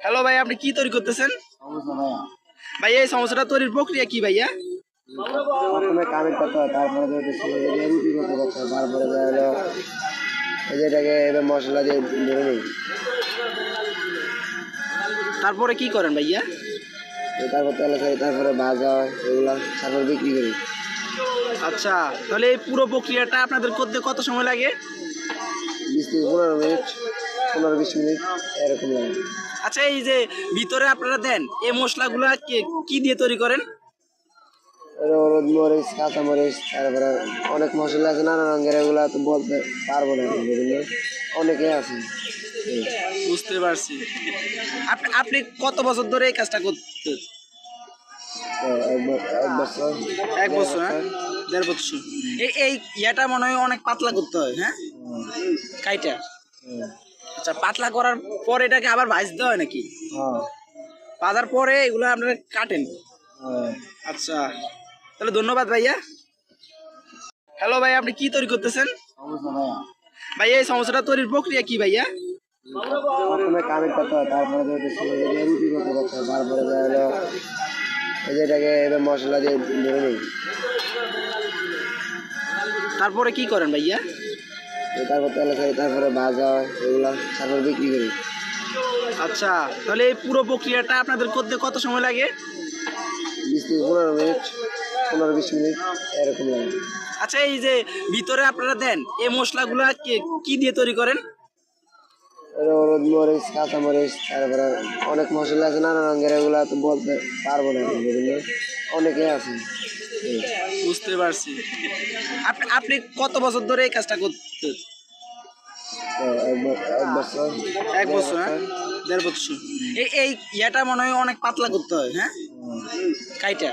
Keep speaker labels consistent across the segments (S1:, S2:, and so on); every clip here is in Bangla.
S1: হ্যালো ভাই, আপনি কি তৈরি করতেছেন?
S2: সমস্যা ভাইয়া।
S1: ভাই এই সমস্যাটা তৈরির প্রক্রিয়া কি ভাইয়া?
S2: প্রথমে কামিল করতে হয়, তারপরে রুটি করতে করতে হয়, তারপরে হলো এই যে এটাকে এবার মশলা দিয়ে ধরে নিই।
S1: তারপরে কি করেন ভাইয়া?
S2: তারপর তেলে খাই, তারপরে ভাজা হয় এগুলা, তারপর বিক্রি করি।
S1: আচ্ছা, তাহলে এই পুরো প্রক্রিয়াটা আপনাদের করতে কত সময় লাগে?
S2: 20 থেকে 15 মিনিট, 15-20 মিনিট এরকম লাগে।
S1: আচ্ছা, এই যে ভিতরে আপনারা দেন এই মশলাগুলা কি দিয়ে তৈরি করেন?
S2: হলুদ মরিচ, কাঁচা মরিচ, তারপরে অনেক মশলা আছে নানা রঙের, এগুলা তো বলতে পারবো না, এগুলো অনেকে আছে।
S1: বুঝতে পারছি। আপনি আপনি কত বছর ধরে এই কাজটা করতে?
S2: তো এক বছর,
S1: 1 বছর, হ্যাঁ? 1.5 বছর। এই ইয়াটা মনে হয় অনেক পাতলা করতে হয়, হ্যাঁ? কাইটা। আচ্ছা, পাতলা করার পর এটাকে আবার ভাজতে হয় নাকি?
S2: হ্যাঁ।
S1: ভাজার পরে এগুলো আপনারা কাটেন? আচ্ছা, তাহলে ধন্যবাদ ভাইয়া। হ্যালো ভাই, আপনি কি তৈরি করতেছেন?
S2: সমস্যা ভাইয়া।
S1: ভাই এই সমস্যাটা তৈরির প্রক্রিয়া কি ভাইয়া?
S2: প্রথমে কামিল করতে হয়, তারপরে রুটি করতে করতে হয়, তারপরে হলো এই যে এটাকে এবার মশলা দিয়ে ধরে নিই।
S1: তারপরে কি করেন ভাইয়া?
S2: তারপর তেলে খাই, তারপরে ভাজা হয় এগুলা, তারপর বিক্রি করি।
S1: আচ্ছা, তাহলে এই পুরো প্রক্রিয়াটা আপনাদের করতে কত সময় লাগে?
S2: 20 থেকে 15 মিনিট, 15-20 মিনিট এরকম লাগে।
S1: আচ্ছা, এই যে ভিতরে আপনারা দেন এই মশলাগুলা কি দিয়ে তৈরি করেন?
S2: হলুদ মরিচ, কাঁচা মরিচ, তারপরে অনেক মশলা আছে নানা রঙের, এগুলা তো বলতে পারবো না, এগুলো অনেকে আছে।
S1: বুঝতে পারছি। আপনি কত বছর ধরে এই কাজটা করতে?
S2: তো এক বছর,
S1: 1 বছর, হ্যাঁ? 1.5 বছর। এই ইয়াটা মনে হয় অনেক পাতলা করতে হয়, হ্যাঁ? কাইটা।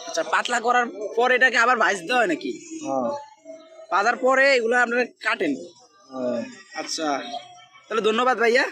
S1: আচ্ছা, পাতলা করার পর এটাকে আবার ভাজতে হয় নাকি?
S2: হ্যাঁ।
S1: ভাজার পরে এগুলো আপনারা কাটেন?
S2: হ্যাঁ।
S1: আচ্ছা, তাহলে ধন্যবাদ ভাইয়া।